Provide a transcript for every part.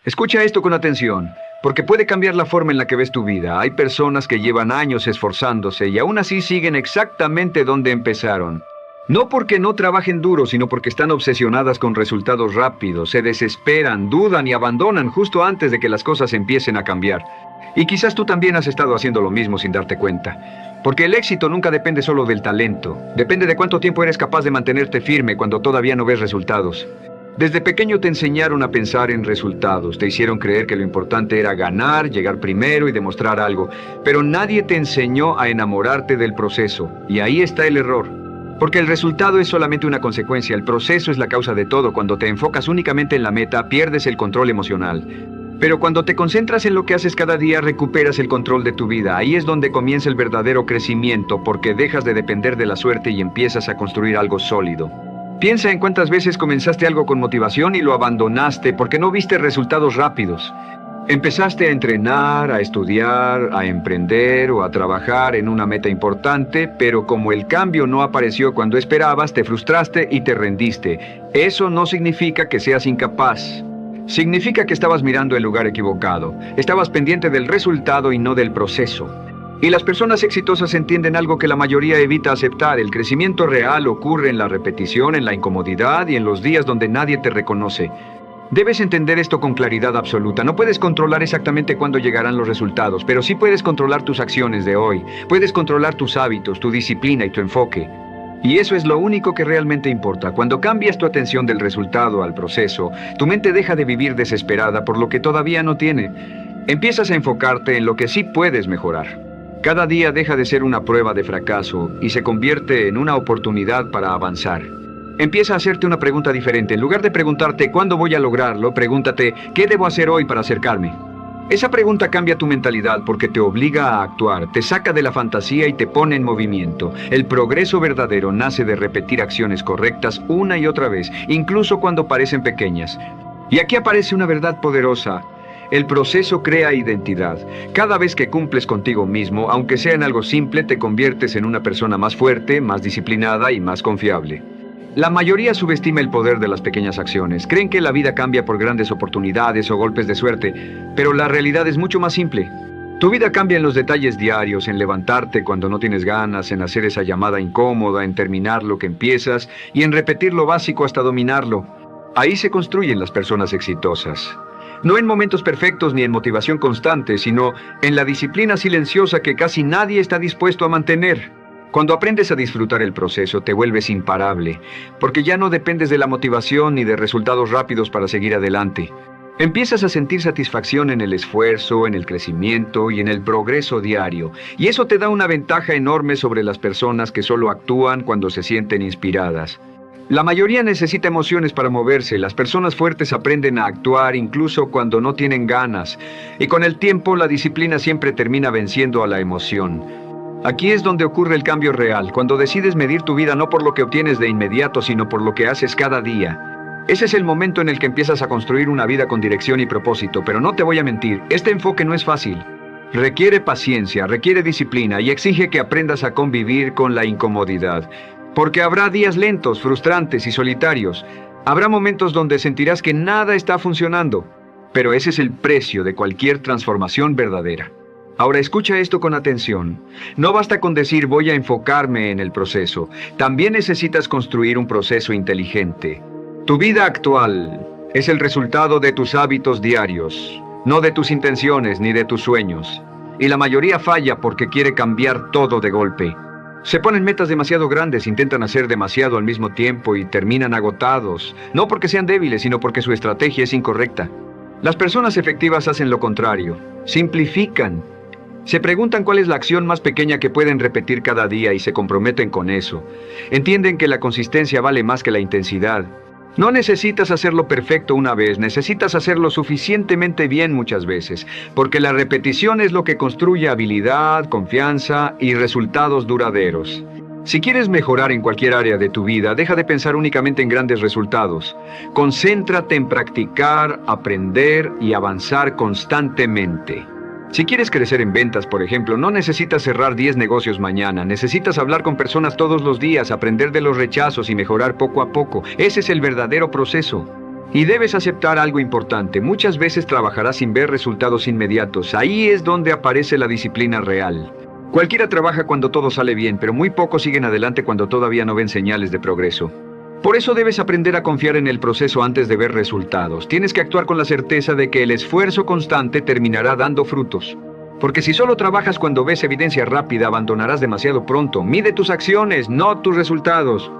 Escucha esto con atención, porque puede cambiar la forma en la que ves tu vida. Hay personas que llevan años esforzándose y aún así siguen exactamente donde empezaron. No porque no trabajen duro, sino porque están obsesionadas con resultados rápidos, se desesperan, dudan y abandonan justo antes de que las cosas empiecen a cambiar. Y quizás tú también has estado haciendo lo mismo sin darte cuenta. Porque el éxito nunca depende solo del talento. Depende de cuánto tiempo eres capaz de mantenerte firme cuando todavía no ves resultados. Desde pequeño te enseñaron a pensar en resultados. Te hicieron creer que lo importante era ganar, llegar primero y demostrar algo. Pero nadie te enseñó a enamorarte del proceso. Y ahí está el error. Porque el resultado es solamente una consecuencia. El proceso es la causa de todo. Cuando te enfocas únicamente en la meta, pierdes el control emocional. Pero cuando te concentras en lo que haces cada día, recuperas el control de tu vida. Ahí es donde comienza el verdadero crecimiento, porque dejas de depender de la suerte y empiezas a construir algo sólido. Piensa en cuántas veces comenzaste algo con motivación y lo abandonaste porque no viste resultados rápidos. Empezaste a entrenar, a estudiar, a emprender o a trabajar en una meta importante, pero como el cambio no apareció cuando esperabas, te frustraste y te rendiste. Eso no significa que seas incapaz. Significa que estabas mirando el lugar equivocado. Estabas pendiente del resultado y no del proceso. Y las personas exitosas entienden algo que la mayoría evita aceptar. El crecimiento real ocurre en la repetición, en la incomodidad y en los días donde nadie te reconoce. Debes entender esto con claridad absoluta. No puedes controlar exactamente cuándo llegarán los resultados, pero sí puedes controlar tus acciones de hoy. Puedes controlar tus hábitos, tu disciplina y tu enfoque. Y eso es lo único que realmente importa. Cuando cambias tu atención del resultado al proceso, tu mente deja de vivir desesperada por lo que todavía no tiene. Empiezas a enfocarte en lo que sí puedes mejorar. Cada día deja de ser una prueba de fracaso y se convierte en una oportunidad para avanzar. Empieza a hacerte una pregunta diferente. En lugar de preguntarte ¿cuándo voy a lograrlo?, pregúntate ¿qué debo hacer hoy para acercarme? Esa pregunta cambia tu mentalidad porque te obliga a actuar, te saca de la fantasía y te pone en movimiento. El progreso verdadero nace de repetir acciones correctas una y otra vez, incluso cuando parecen pequeñas. Y aquí aparece una verdad poderosa. El proceso crea identidad. Cada vez que cumples contigo mismo, aunque sea en algo simple, te conviertes en una persona más fuerte, más disciplinada y más confiable. La mayoría subestima el poder de las pequeñas acciones. Creen que la vida cambia por grandes oportunidades o golpes de suerte, pero la realidad es mucho más simple. Tu vida cambia en los detalles diarios, en levantarte cuando no tienes ganas, en hacer esa llamada incómoda, en terminar lo que empiezas y en repetir lo básico hasta dominarlo. Ahí se construyen las personas exitosas. No en momentos perfectos ni en motivación constante, sino en la disciplina silenciosa que casi nadie está dispuesto a mantener. Cuando aprendes a disfrutar el proceso, te vuelves imparable, porque ya no dependes de la motivación ni de resultados rápidos para seguir adelante. Empiezas a sentir satisfacción en el esfuerzo, en el crecimiento y en el progreso diario, y eso te da una ventaja enorme sobre las personas que solo actúan cuando se sienten inspiradas. La mayoría necesita emociones para moverse. Las personas fuertes aprenden a actuar incluso cuando no tienen ganas, y con el tiempo la disciplina siempre termina venciendo a la emoción. Aquí es donde ocurre el cambio real, cuando decides medir tu vida no por lo que obtienes de inmediato, sino por lo que haces cada día. Ese es el momento en el que empiezas a construir una vida con dirección y propósito, pero no te voy a mentir, este enfoque no es fácil. Requiere paciencia, requiere disciplina y exige que aprendas a convivir con la incomodidad. Porque habrá días lentos, frustrantes y solitarios. Habrá momentos donde sentirás que nada está funcionando, pero ese es el precio de cualquier transformación verdadera. Ahora escucha esto con atención. No basta con decir voy a enfocarme en el proceso. También necesitas construir un proceso inteligente. Tu vida actual es el resultado de tus hábitos diarios, no de tus intenciones ni de tus sueños. Y la mayoría falla porque quiere cambiar todo de golpe. Se ponen metas demasiado grandes, intentan hacer demasiado al mismo tiempo y terminan agotados. No porque sean débiles, sino porque su estrategia es incorrecta. Las personas efectivas hacen lo contrario. Simplifican. Se preguntan cuál es la acción más pequeña que pueden repetir cada día y se comprometen con eso. Entienden que la consistencia vale más que la intensidad. No necesitas hacerlo perfecto una vez, necesitas hacerlo suficientemente bien muchas veces, porque la repetición es lo que construye habilidad, confianza y resultados duraderos. Si quieres mejorar en cualquier área de tu vida, deja de pensar únicamente en grandes resultados. Concéntrate en practicar, aprender y avanzar constantemente. Si quieres crecer en ventas, por ejemplo, no necesitas cerrar 10 negocios mañana. Necesitas hablar con personas todos los días, aprender de los rechazos y mejorar poco a poco. Ese es el verdadero proceso. Y debes aceptar algo importante. Muchas veces trabajarás sin ver resultados inmediatos. Ahí es donde aparece la disciplina real. Cualquiera trabaja cuando todo sale bien, pero muy pocos siguen adelante cuando todavía no ven señales de progreso. Por eso debes aprender a confiar en el proceso antes de ver resultados. Tienes que actuar con la certeza de que el esfuerzo constante terminará dando frutos. Porque si solo trabajas cuando ves evidencia rápida, abandonarás demasiado pronto. Mide tus acciones, no tus resultados.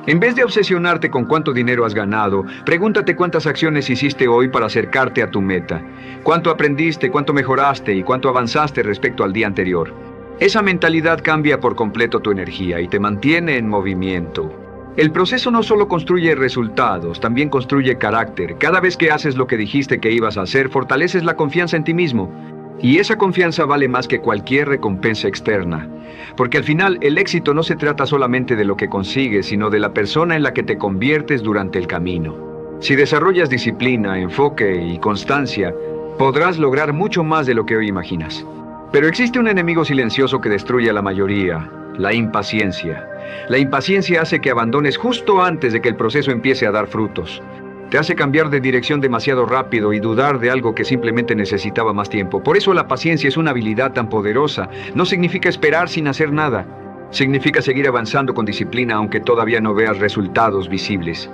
En vez de obsesionarte con cuánto dinero has ganado, pregúntate cuántas acciones hiciste hoy para acercarte a tu meta. Cuánto aprendiste, cuánto mejoraste y cuánto avanzaste respecto al día anterior. Esa mentalidad cambia por completo tu energía y te mantiene en movimiento. El proceso no solo construye resultados, también construye carácter. Cada vez que haces lo que dijiste que ibas a hacer, fortaleces la confianza en ti mismo. Y esa confianza vale más que cualquier recompensa externa. Porque al final, el éxito no se trata solamente de lo que consigues, sino de la persona en la que te conviertes durante el camino. Si desarrollas disciplina, enfoque y constancia, podrás lograr mucho más de lo que hoy imaginas. Pero existe un enemigo silencioso que destruye a la mayoría: la impaciencia. La impaciencia hace que abandones justo antes de que el proceso empiece a dar frutos. Te hace cambiar de dirección demasiado rápido y dudar de algo que simplemente necesitaba más tiempo. Por eso la paciencia es una habilidad tan poderosa. No significa esperar sin hacer nada. Significa seguir avanzando con disciplina aunque todavía no veas resultados visibles.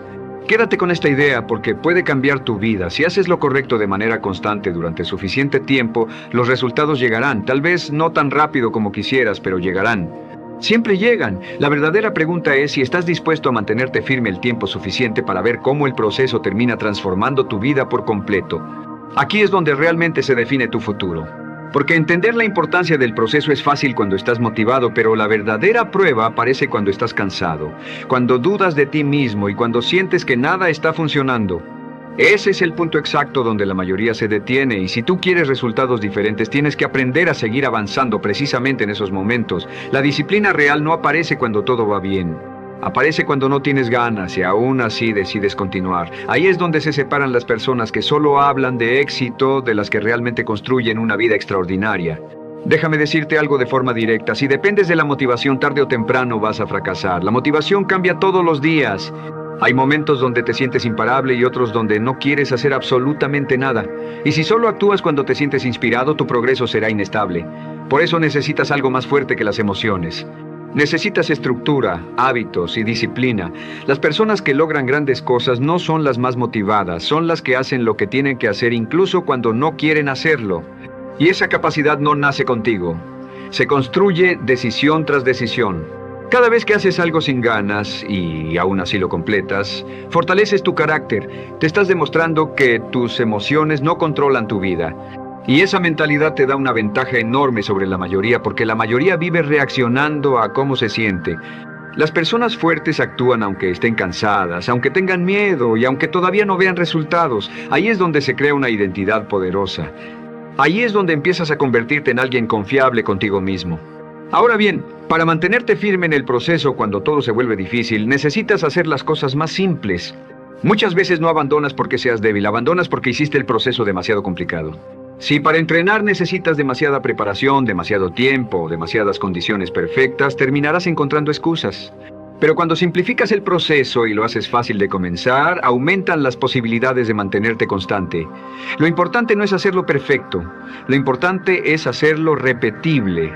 Quédate con esta idea porque puede cambiar tu vida. Si haces lo correcto de manera constante durante suficiente tiempo, los resultados llegarán. Tal vez no tan rápido como quisieras, pero llegarán. Siempre llegan. La verdadera pregunta es si estás dispuesto a mantenerte firme el tiempo suficiente para ver cómo el proceso termina transformando tu vida por completo. Aquí es donde realmente se define tu futuro. Porque entender la importancia del proceso es fácil cuando estás motivado, pero la verdadera prueba aparece cuando estás cansado, cuando dudas de ti mismo y cuando sientes que nada está funcionando. Ese es el punto exacto donde la mayoría se detiene, y si tú quieres resultados diferentes, tienes que aprender a seguir avanzando precisamente en esos momentos. La disciplina real no aparece cuando todo va bien. Aparece cuando no tienes ganas y aún así decides continuar. Ahí es donde se separan las personas que solo hablan de éxito de las que realmente construyen una vida extraordinaria. Déjame decirte algo de forma directa. Si dependes de la motivación, tarde o temprano vas a fracasar. La motivación cambia todos los días. Hay momentos donde te sientes imparable y otros donde no quieres hacer absolutamente nada. Y si solo actúas cuando te sientes inspirado, tu progreso será inestable. Por eso necesitas algo más fuerte que las emociones. Necesitas estructura, hábitos y disciplina. Las personas que logran grandes cosas no son las más motivadas, son las que hacen lo que tienen que hacer incluso cuando no quieren hacerlo. Y esa capacidad no nace contigo. Se construye decisión tras decisión. Cada vez que haces algo sin ganas y aún así lo completas, fortaleces tu carácter. Te estás demostrando que tus emociones no controlan tu vida. Y esa mentalidad te da una ventaja enorme sobre la mayoría, porque la mayoría vive reaccionando a cómo se siente. Las personas fuertes actúan aunque estén cansadas, aunque tengan miedo y aunque todavía no vean resultados. Ahí es donde se crea una identidad poderosa. Ahí es donde empiezas a convertirte en alguien confiable contigo mismo. Ahora bien, para mantenerte firme en el proceso cuando todo se vuelve difícil, necesitas hacer las cosas más simples. Muchas veces no abandonas porque seas débil, abandonas porque hiciste el proceso demasiado complicado. Si para entrenar necesitas demasiada preparación, demasiado tiempo, demasiadas condiciones perfectas, terminarás encontrando excusas. Pero cuando simplificas el proceso y lo haces fácil de comenzar, aumentan las posibilidades de mantenerte constante. Lo importante no es hacerlo perfecto, lo importante es hacerlo repetible.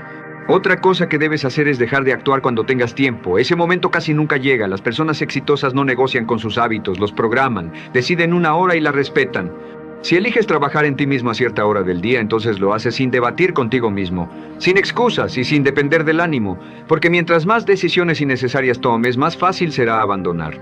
Otra cosa que debes hacer es dejar de actuar cuando tengas tiempo. Ese momento casi nunca llega. Las personas exitosas no negocian con sus hábitos, los programan, deciden una hora y la respetan. Si eliges trabajar en ti mismo a cierta hora del día, entonces lo haces sin debatir contigo mismo, sin excusas y sin depender del ánimo, porque mientras más decisiones innecesarias tomes, más fácil será abandonar.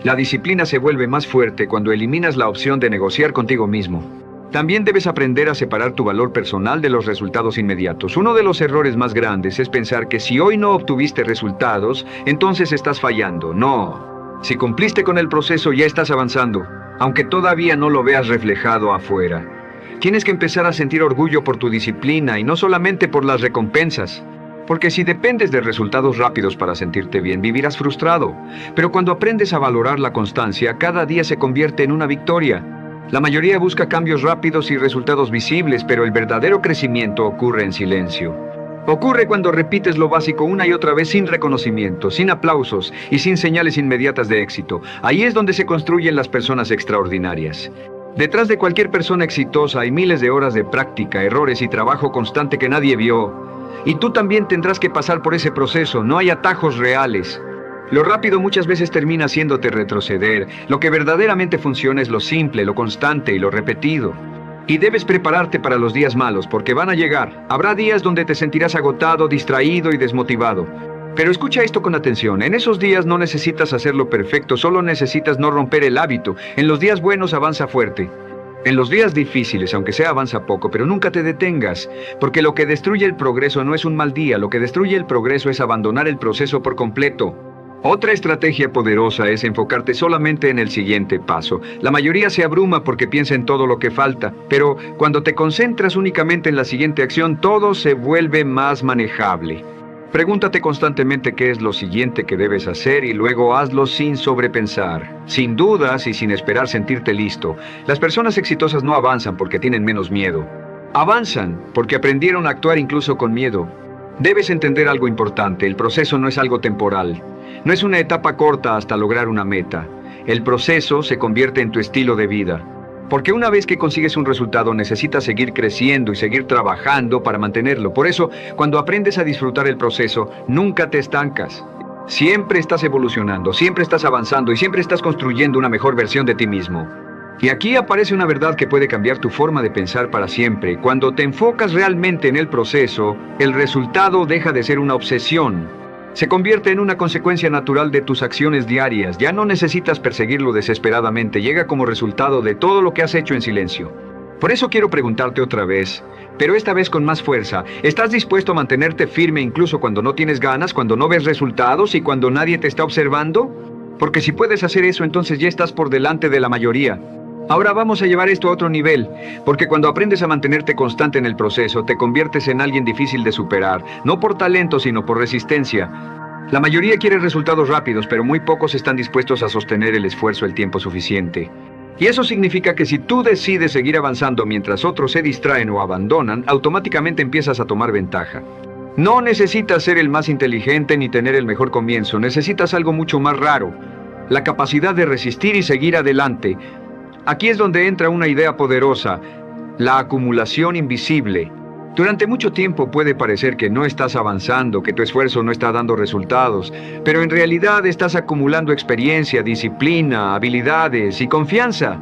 La disciplina se vuelve más fuerte cuando eliminas la opción de negociar contigo mismo. También debes aprender a separar tu valor personal de los resultados inmediatos. Uno de los errores más grandes es pensar que si hoy no obtuviste resultados, entonces estás fallando. No. Si cumpliste con el proceso, ya estás avanzando, aunque todavía no lo veas reflejado afuera. Tienes que empezar a sentir orgullo por tu disciplina y no solamente por las recompensas. Porque si dependes de resultados rápidos para sentirte bien, vivirás frustrado. Pero cuando aprendes a valorar la constancia, cada día se convierte en una victoria. La mayoría busca cambios rápidos y resultados visibles, pero el verdadero crecimiento ocurre en silencio. Ocurre cuando repites lo básico una y otra vez sin reconocimiento, sin aplausos y sin señales inmediatas de éxito. Ahí es donde se construyen las personas extraordinarias. Detrás de cualquier persona exitosa hay miles de horas de práctica, errores y trabajo constante que nadie vio. Y tú también tendrás que pasar por ese proceso, no hay atajos reales. Lo rápido muchas veces termina haciéndote retroceder. Lo que verdaderamente funciona es lo simple, lo constante y lo repetido. Y debes prepararte para los días malos, porque van a llegar. Habrá días donde te sentirás agotado, distraído y desmotivado. Pero escucha esto con atención. En esos días no necesitas hacerlo perfecto, solo necesitas no romper el hábito. En los días buenos avanza fuerte. En los días difíciles, aunque sea, avanza poco, pero nunca te detengas, porque lo que destruye el progreso no es un mal día, lo que destruye el progreso es abandonar el proceso por completo. Otra estrategia poderosa es enfocarte solamente en el siguiente paso. La mayoría se abruma porque piensa en todo lo que falta, pero cuando te concentras únicamente en la siguiente acción, todo se vuelve más manejable. Pregúntate constantemente qué es lo siguiente que debes hacer y luego hazlo sin sobrepensar, sin dudas y sin esperar sentirte listo. Las personas exitosas no avanzan porque tienen menos miedo. Avanzan porque aprendieron a actuar incluso con miedo. Debes entender algo importante, el proceso no es algo temporal. No es una etapa corta hasta lograr una meta. El proceso se convierte en tu estilo de vida. Porque una vez que consigues un resultado, necesitas seguir creciendo y seguir trabajando para mantenerlo. Por eso, cuando aprendes a disfrutar el proceso, nunca te estancas. Siempre estás evolucionando, siempre estás avanzando y siempre estás construyendo una mejor versión de ti mismo. Y aquí aparece una verdad que puede cambiar tu forma de pensar para siempre. Cuando te enfocas realmente en el proceso, el resultado deja de ser una obsesión. Se convierte en una consecuencia natural de tus acciones diarias. Ya no necesitas perseguirlo desesperadamente. Llega como resultado de todo lo que has hecho en silencio. Por eso quiero preguntarte otra vez, pero esta vez con más fuerza. ¿Estás dispuesto a mantenerte firme incluso cuando no tienes ganas, cuando no ves resultados y cuando nadie te está observando? Porque si puedes hacer eso, entonces ya estás por delante de la mayoría. Ahora vamos a llevar esto a otro nivel, porque cuando aprendes a mantenerte constante en el proceso, te conviertes en alguien difícil de superar, no por talento, sino por resistencia. La mayoría quiere resultados rápidos, pero muy pocos están dispuestos a sostener el esfuerzo el tiempo suficiente. Y eso significa que si tú decides seguir avanzando mientras otros se distraen o abandonan, automáticamente empiezas a tomar ventaja. No necesitas ser el más inteligente ni tener el mejor comienzo, necesitas algo mucho más raro, la capacidad de resistir y seguir adelante. Aquí es donde entra una idea poderosa, la acumulación invisible. Durante mucho tiempo puede parecer que no estás avanzando, que tu esfuerzo no está dando resultados, pero en realidad estás acumulando experiencia, disciplina, habilidades y confianza.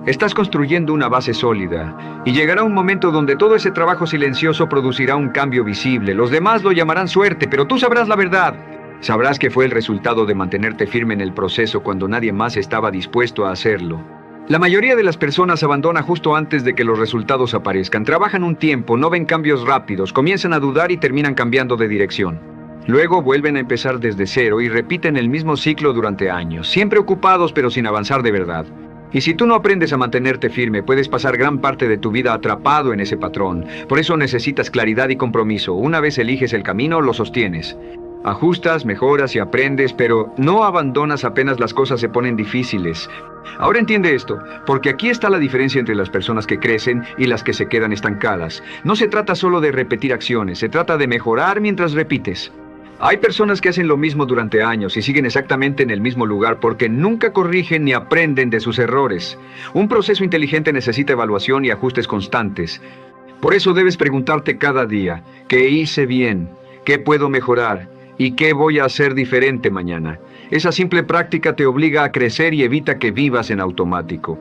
Estás construyendo una base sólida, y llegará un momento donde todo ese trabajo silencioso producirá un cambio visible. Los demás lo llamarán suerte, pero tú sabrás la verdad. Sabrás que fue el resultado de mantenerte firme en el proceso cuando nadie más estaba dispuesto a hacerlo. La mayoría de las personas abandona justo antes de que los resultados aparezcan. Trabajan un tiempo, no ven cambios rápidos, comienzan a dudar y terminan cambiando de dirección. Luego vuelven a empezar desde cero y repiten el mismo ciclo durante años, siempre ocupados pero sin avanzar de verdad. Y si tú no aprendes a mantenerte firme, puedes pasar gran parte de tu vida atrapado en ese patrón. Por eso necesitas claridad y compromiso. Una vez eliges el camino, lo sostienes. Ajustas, mejoras y aprendes, pero no abandonas apenas las cosas se ponen difíciles. Ahora entiende esto, porque aquí está la diferencia entre las personas que crecen y las que se quedan estancadas. No se trata solo de repetir acciones, se trata de mejorar mientras repites. Hay personas que hacen lo mismo durante años y siguen exactamente en el mismo lugar porque nunca corrigen ni aprenden de sus errores. Un proceso inteligente necesita evaluación y ajustes constantes. Por eso debes preguntarte cada día, ¿qué hice bien? ¿Qué puedo mejorar? ¿Y qué voy a hacer diferente mañana? Esa simple práctica te obliga a crecer y evita que vivas en automático.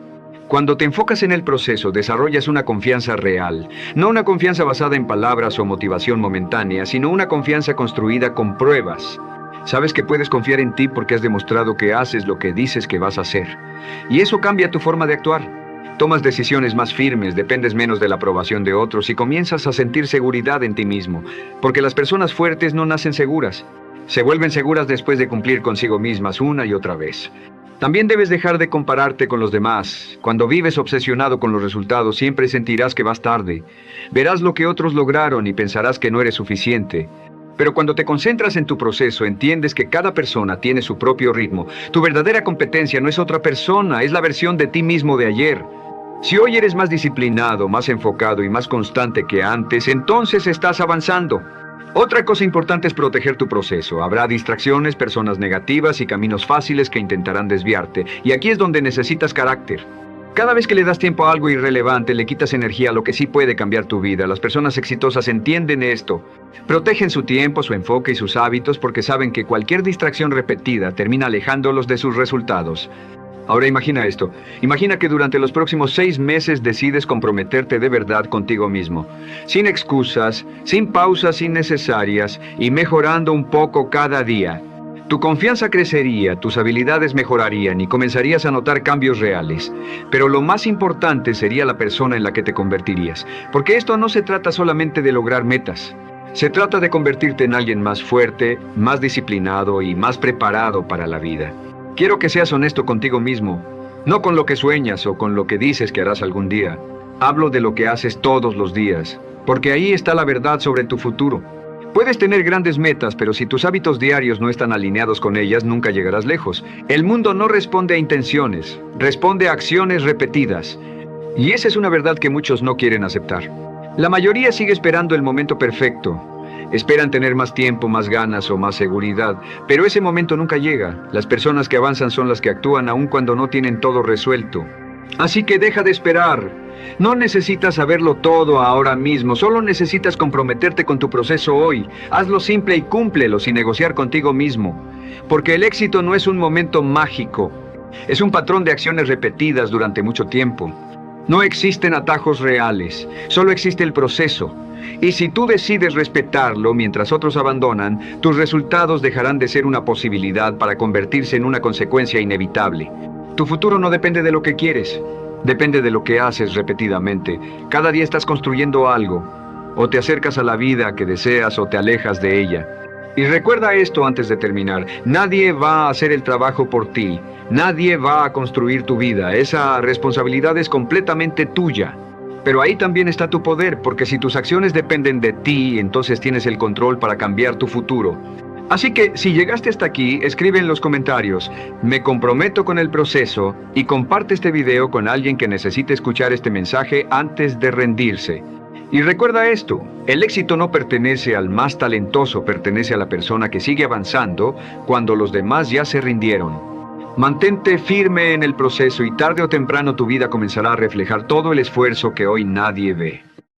Cuando te enfocas en el proceso, desarrollas una confianza real. No una confianza basada en palabras o motivación momentánea, sino una confianza construida con pruebas. Sabes que puedes confiar en ti porque has demostrado que haces lo que dices que vas a hacer. Y eso cambia tu forma de actuar. Tomas decisiones más firmes, dependes menos de la aprobación de otros y comienzas a sentir seguridad en ti mismo, porque las personas fuertes no nacen seguras. Se vuelven seguras después de cumplir consigo mismas una y otra vez. También debes dejar de compararte con los demás. Cuando vives obsesionado con los resultados, siempre sentirás que vas tarde. Verás lo que otros lograron y pensarás que no eres suficiente. Pero cuando te concentras en tu proceso, entiendes que cada persona tiene su propio ritmo. Tu verdadera competencia no es otra persona, es la versión de ti mismo de ayer. Si hoy eres más disciplinado, más enfocado y más constante que antes, entonces estás avanzando. Otra cosa importante es proteger tu proceso. Habrá distracciones, personas negativas y caminos fáciles que intentarán desviarte. Y aquí es donde necesitas carácter. Cada vez que le das tiempo a algo irrelevante, le quitas energía a lo que sí puede cambiar tu vida. Las personas exitosas entienden esto. Protegen su tiempo, su enfoque y sus hábitos porque saben que cualquier distracción repetida termina alejándolos de sus resultados. Ahora imagina esto. Imagina que durante los próximos 6 meses decides comprometerte de verdad contigo mismo. Sin excusas, sin pausas innecesarias y mejorando un poco cada día. Tu confianza crecería, tus habilidades mejorarían y comenzarías a notar cambios reales. Pero lo más importante sería la persona en la que te convertirías. Porque esto no se trata solamente de lograr metas. Se trata de convertirte en alguien más fuerte, más disciplinado y más preparado para la vida. Quiero que seas honesto contigo mismo, no con lo que sueñas o con lo que dices que harás algún día. Hablo de lo que haces todos los días, porque ahí está la verdad sobre tu futuro. Puedes tener grandes metas, pero si tus hábitos diarios no están alineados con ellas, nunca llegarás lejos. El mundo no responde a intenciones, responde a acciones repetidas. Y esa es una verdad que muchos no quieren aceptar. La mayoría sigue esperando el momento perfecto. Esperan tener más tiempo, más ganas o más seguridad, pero ese momento nunca llega. Las personas que avanzan son las que actúan aun cuando no tienen todo resuelto. Así que deja de esperar. No necesitas saberlo todo ahora mismo, solo necesitas comprometerte con tu proceso hoy. Hazlo simple y cúmplelo sin negociar contigo mismo. Porque el éxito no es un momento mágico, es un patrón de acciones repetidas durante mucho tiempo. No existen atajos reales, solo existe el proceso. Y si tú decides respetarlo mientras otros abandonan, tus resultados dejarán de ser una posibilidad para convertirse en una consecuencia inevitable. Tu futuro no depende de lo que quieres, depende de lo que haces repetidamente. Cada día estás construyendo algo, o te acercas a la vida que deseas o te alejas de ella. Y recuerda esto antes de terminar, nadie va a hacer el trabajo por ti, nadie va a construir tu vida, esa responsabilidad es completamente tuya. Pero ahí también está tu poder, porque si tus acciones dependen de ti, entonces tienes el control para cambiar tu futuro. Así que, si llegaste hasta aquí, escribe en los comentarios, me comprometo con el proceso, y comparte este video con alguien que necesite escuchar este mensaje antes de rendirse. Y recuerda esto, el éxito no pertenece al más talentoso, pertenece a la persona que sigue avanzando cuando los demás ya se rindieron. Mantente firme en el proceso y tarde o temprano tu vida comenzará a reflejar todo el esfuerzo que hoy nadie ve.